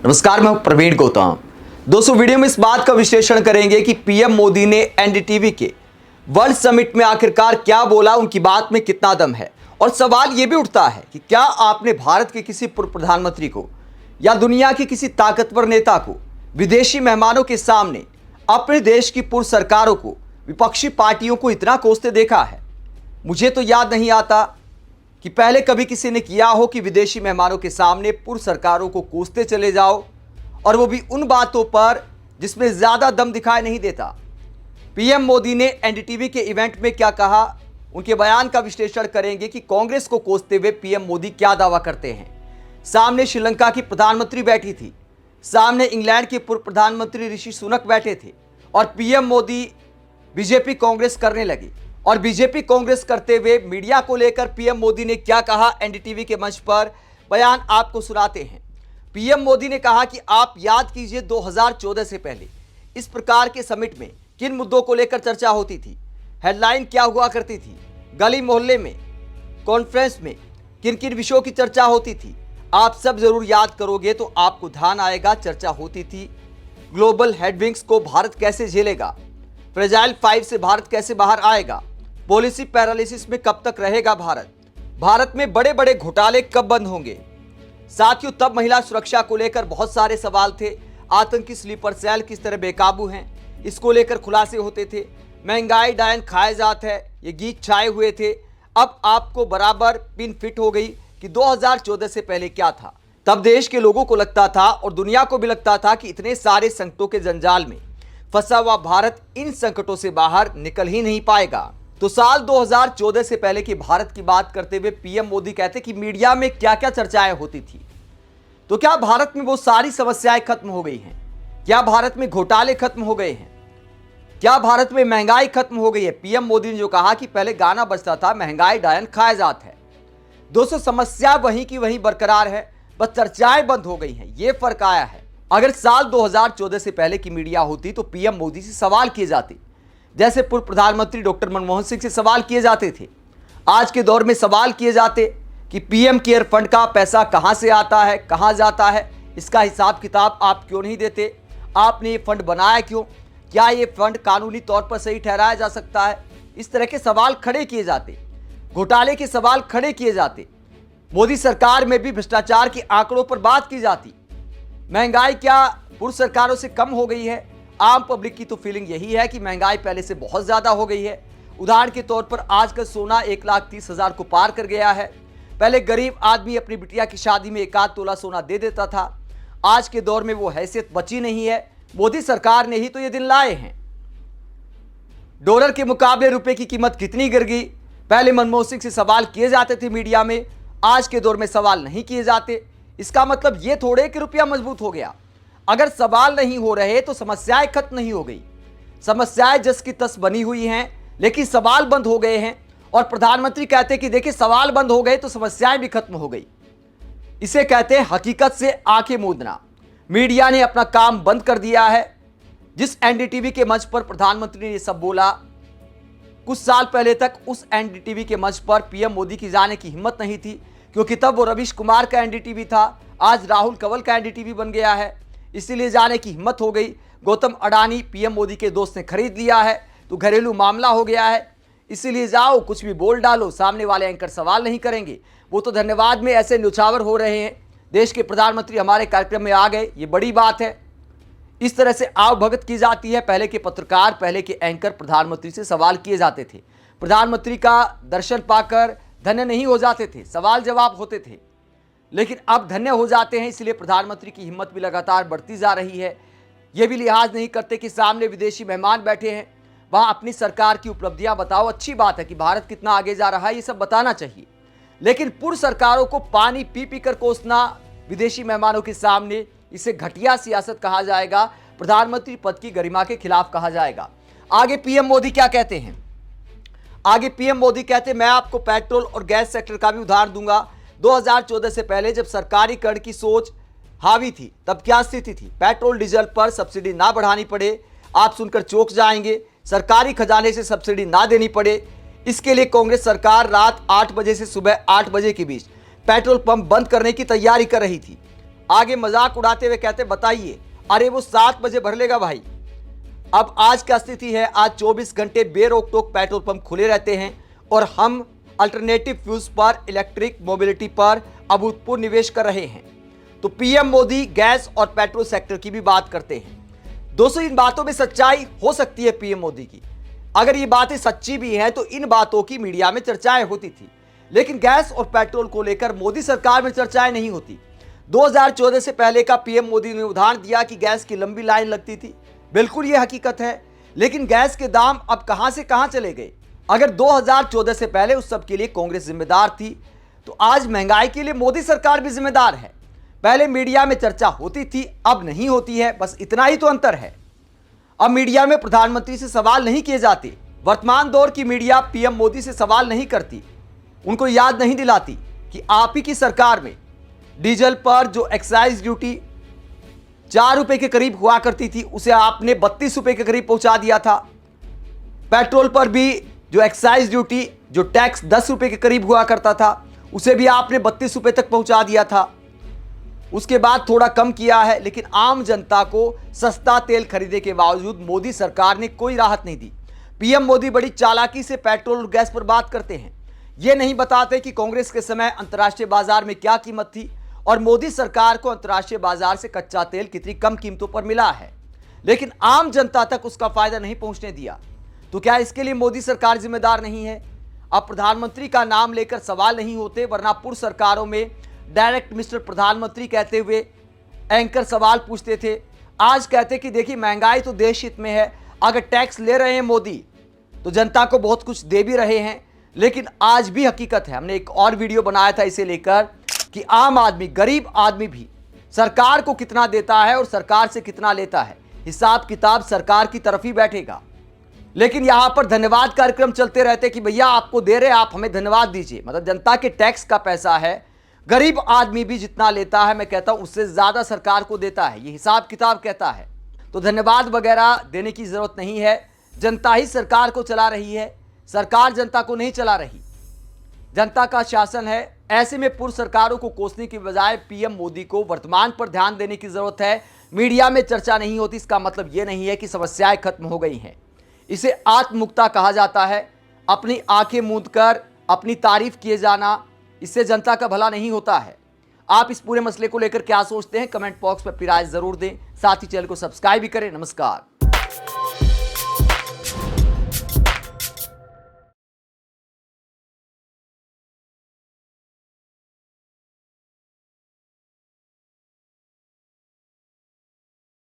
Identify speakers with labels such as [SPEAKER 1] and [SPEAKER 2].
[SPEAKER 1] नमस्कार, मैं प्रवीण गौतम। दोस्तों, वीडियो में इस बात का विश्लेषण करेंगे कि पीएम मोदी ने एनडीटीवी के वर्ल्ड समिट में आखिरकार क्या बोला, उनकी बात में कितना दम है। और सवाल यह भी उठता है कि क्या आपने भारत के किसी पूर्व प्रधानमंत्री को या दुनिया के किसी ताकतवर नेता को विदेशी मेहमानों के सामने अपने देश की पूर्व सरकारों को, विपक्षी पार्टियों को इतना कोसते देखा है? मुझे तो याद नहीं आता कि पहले कभी किसी ने किया हो कि विदेशी मेहमानों के सामने पूर्व सरकारों को कोसते चले जाओ, और वो भी उन बातों पर जिसमें ज़्यादा दम दिखाई नहीं देता। पीएम मोदी ने एनडीटीवी के इवेंट में क्या कहा, उनके बयान का विश्लेषण करेंगे कि कांग्रेस को कोसते हुए पीएम मोदी क्या दावा करते हैं। सामने श्रीलंका की प्रधानमंत्री बैठी थी, सामने इंग्लैंड के पूर्व प्रधानमंत्री ऋषि सुनक बैठे थे, और पीएम मोदी बीजेपी कांग्रेस करने लगे। और बीजेपी कांग्रेस करते हुए मीडिया को लेकर पीएम मोदी ने क्या कहा, एनडीटीवी के मंच पर बयान आपको सुनाते हैं। पीएम मोदी ने कहा कि आप याद कीजिए 2014 से पहले इस प्रकार के समिट में किन मुद्दों को लेकर चर्चा होती थी, हेडलाइन क्या हुआ करती थी, गली मोहल्ले में, कॉन्फ्रेंस में किन किन विषयों की चर्चा होती थी। आप सब जरूर याद करोगे तो आपको ध्यान आएगा। चर्चा होती थी ग्लोबल हेडविंग्स को भारत कैसे झेलेगा, फ्रेजाइल 5 से भारत कैसे बाहर आएगा, पॉलिसी पैरालिसिस में कब तक रहेगा भारत में बड़े बड़े घोटाले कब बंद होंगे। साथियों, तब महिला सुरक्षा को लेकर बहुत सारे सवाल थे। आतंकी स्लीपर सेल किस तरह बेकाबू हैं, इसको लेकर खुलासे होते थे। महंगाई डायन खाए जात है, ये गीत छाए हुए थे। अब आपको बराबर पिन फिट हो गई कि 2014 से पहले क्या था। तब देश के लोगों को लगता था और दुनिया को भी लगता था कि इतने सारे संकटों के जंजाल में फंसा हुआ भारत इन संकटों से बाहर निकल ही नहीं पाएगा। तो साल 2014 से पहले की भारत की बात करते हुए पीएम मोदी कहते कि मीडिया में क्या क्या चर्चाएं होती थी। तो क्या भारत में वो सारी समस्याएं खत्म हो गई हैं? क्या भारत में घोटाले खत्म हो गए हैं? क्या भारत में महंगाई खत्म हो गई है? पीएम मोदी ने जो कहा कि पहले गाना बजता था, महंगाई डायन खाए जात है। दोस्तों, समस्या वहीं की वहीं बरकरार है, बस चर्चाएं बंद हो गई हैं, ये फर्क आया है। अगर साल 2014 से पहले की मीडिया होती तो पीएम मोदी से सवाल किए जाते, जैसे पूर्व प्रधानमंत्री डॉक्टर मनमोहन सिंह से सवाल किए जाते थे। आज के दौर में सवाल किए जाते कि पीएम केयर फंड का पैसा कहां से आता है, कहां जाता है, इसका हिसाब किताब आप क्यों नहीं देते, आपने ये फंड बनाया क्यों, क्या ये फंड कानूनी तौर पर सही ठहराया जा सकता है। इस तरह के सवाल खड़े किए जाते, घोटाले के सवाल खड़े किए जाते। मोदी सरकार में भी भ्रष्टाचार के आंकड़ों पर बात की जाती। महंगाई क्या पूर्व सरकारों से कम हो गई है? आम पब्लिक की तो फीलिंग यही है कि महंगाई पहले से बहुत ज़्यादा हो गई है। उदाहरण के तौर पर आज का सोना 1,30,000 को पार कर गया है। पहले गरीब आदमी अपनी बिटिया की शादी में 1 आध तोला सोना दे देता था। आज के दौर में वो हैसियत बची नहीं है। मोदी सरकार ने ही तो ये दिन लाए हैं। डॉलर के मुकाबले रुपए की कीमत कितनी गिर गई। पहले मनमोहन सिंह से सवाल किए जाते थे मीडिया में, आज के दौर में सवाल नहीं किए जाते। इसका मतलब ये थोड़े कि रुपया मजबूत हो गया। अगर सवाल नहीं हो रहे तो समस्याएं खत्म नहीं हो गई। समस्याएं जस की तस बनी हुई हैं, लेकिन सवाल बंद हो गए हैं। और प्रधानमंत्री कहते हैं कि देखिए, सवाल बंद हो गए तो समस्याएं भी खत्म हो गई। इसे कहते हैं हकीकत से आंखें मूंदना। मीडिया ने अपना काम बंद कर दिया है। जिस एनडीटीवी के मंच पर प्रधानमंत्री ने ये सब बोला, कुछ साल पहले तक उस एनडीटीवी के मंच पर पीएम मोदी की जाने की हिम्मत नहीं थी, क्योंकि तब वो रवीश कुमार का एनडीटीवी था। आज राहुल कंवल का एनडीटीवी बन गया है, इसीलिए जाने की हिम्मत हो गई। गौतम अडानी पीएम मोदी के दोस्त ने खरीद लिया है, तो घरेलू मामला हो गया है, इसीलिए जाओ कुछ भी बोल डालो, सामने वाले एंकर सवाल नहीं करेंगे। वो तो धन्यवाद में ऐसे न्यौछावर हो रहे हैं, देश के प्रधानमंत्री हमारे कार्यक्रम में आ गए, ये बड़ी बात है। इस तरह से आवभगत की जाती है। पहले के पत्रकार, पहले के एंकर प्रधानमंत्री से सवाल किए जाते थे, प्रधानमंत्री का दर्शन पाकर धन्य नहीं हो जाते थे, सवाल जवाब होते थे। लेकिन अब धन्य हो जाते हैं, इसलिए प्रधानमंत्री की हिम्मत भी लगातार बढ़ती जा रही है। ये भी लिहाज नहीं करते कि सामने विदेशी मेहमान बैठे हैं, वहाँ अपनी सरकार की उपलब्धियां बताओ। अच्छी बात है कि भारत कितना आगे जा रहा है, ये सब बताना चाहिए। लेकिन पूर्व सरकारों को पानी पी पी कर कोसना विदेशी मेहमानों के सामने, इसे घटिया सियासत कहा जाएगा, प्रधानमंत्री पद की गरिमा के खिलाफ कहा जाएगा। आगे पीएम मोदी क्या कहते हैं? आगे पीएम मोदी कहते हैं, मैं आपको पेट्रोल और गैस सेक्टर का भी उदाहरण दूंगा। 2014 से पहले जब सरकारी कर की सोच हावी थी, तब क्या स्थिति थी? पेट्रोल डीजल पर सब्सिडी ना बढ़ानी पड़े, आप सुनकर चौंक जाएंगे। सरकारी खजाने से सब्सिडी ना देनी पड़े, इसके लिए कांग्रेस सरकार रात 8 बजे से सुबह 8 बजे के बीच पेट्रोल पंप बंद करने की तैयारी कर रही थी। आगे मजाक उड़ाते हुए कहते बताइए, अरे वो 7 बजे भर लेगा भाई। अब आज क्या स्थिति है, आज 24 घंटे बेरोक टोक पेट्रोल पंप खुले रहते हैं और हम अल्टरनेटिव फ्यूल्स पर, इलेक्ट्रिक मोबिलिटी पर अभूतपूर्व निवेश कर रहे हैं। तो पीएम मोदी गैस और पेट्रोल सेक्टर की भी बात करते हैं। दोस्तों, इन बातों में सच्चाई हो सकती है पीएम मोदी की। अगर ये बातें सच्ची भी हैं तो इन बातों की मीडिया में चर्चाएं होती थी, लेकिन गैस और पेट्रोल को लेकर मोदी सरकार में चर्चाएं नहीं होती। 2014 से पहले का पीएम मोदी ने उदाहरण दिया कि गैस की लंबी लाइन लगती थी। बिल्कुल ये हकीकत है, लेकिन गैस के दाम अब कहां से कहां चले गए। अगर 2014 से पहले उस सब के लिए कांग्रेस जिम्मेदार थी, तो आज महंगाई के लिए मोदी सरकार भी जिम्मेदार है। पहले मीडिया में चर्चा होती थी, अब नहीं होती है, बस इतना ही तो अंतर है। अब मीडिया में प्रधानमंत्री से सवाल नहीं किए जाते। वर्तमान दौर की मीडिया पीएम मोदी से सवाल नहीं करती, उनको याद नहीं दिलाती कि आप ही की सरकार में डीजल पर जो एक्साइज ड्यूटी 4 रुपए के करीब हुआ करती थी, उसे आपने 32 रुपए के करीब पहुंचा दिया था। पेट्रोल पर भी जो एक्साइज ड्यूटी, जो टैक्स 10 रुपए के करीब हुआ करता था, उसे भी आपने 32 रुपए तक पहुंचा दिया था। उसके बाद थोड़ा कम किया है, लेकिन आम जनता को सस्ता तेल खरीदने के बावजूद मोदी सरकार ने कोई राहत नहीं दी। पीएम मोदी बड़ी चालाकी से पेट्रोल और गैस पर बात करते हैं। ये नहीं बताते कि कांग्रेस के समय अंतर्राष्ट्रीय बाजार में क्या कीमत थी और मोदी सरकार को अंतर्राष्ट्रीय बाजार से कच्चा तेल कितनी कम कीमतों पर मिला है, लेकिन आम जनता तक उसका फायदा नहीं पहुंचने दिया। तो क्या इसके लिए मोदी सरकार जिम्मेदार नहीं है? अब प्रधानमंत्री का नाम लेकर सवाल नहीं होते, वरना पूर्व सरकारों में डायरेक्ट मिस्टर प्रधानमंत्री कहते हुए एंकर सवाल पूछते थे। आज कहते कि देखिए महंगाई तो देश हित में है, अगर टैक्स ले रहे हैं मोदी तो जनता को बहुत कुछ दे भी रहे हैं। लेकिन आज भी हकीकत है, हमने एक और वीडियो बनाया था इसे लेकर कि आम आदमी, गरीब आदमी भी सरकार को कितना देता है और सरकार से कितना लेता है, हिसाब किताब सरकार की तरफ ही बैठेगा। लेकिन यहां पर धन्यवाद कार्यक्रम चलते रहते कि भैया आपको दे रहे, आप हमें धन्यवाद दीजिए। मतलब जनता के टैक्स का पैसा है, गरीब आदमी भी जितना लेता है, मैं कहता हूं उससे ज्यादा सरकार को देता है, ये हिसाब किताब कहता है। तो धन्यवाद वगैरह देने की जरूरत नहीं है, जनता ही सरकार को चला रही है, सरकार जनता को नहीं चला रही। जनता का शासन है। ऐसे में पूर्व सरकारों को कोसने की बजाय पीएम मोदी को वर्तमान पर ध्यान देने की जरूरत है। मीडिया में चर्चा नहीं होती, इसका मतलब यह नहीं है कि समस्याएं खत्म हो गई हैं। इसे आत्ममुक्ता कहा जाता है। अपनी आंखें मूंद कर अपनी तारीफ किए जाना, इससे जनता का भला नहीं होता है। आप इस पूरे मसले को लेकर क्या सोचते हैं, कमेंट बॉक्स पर अपनी राय जरूर दें। साथ ही चैनल को सब्सक्राइब भी करें। नमस्कार।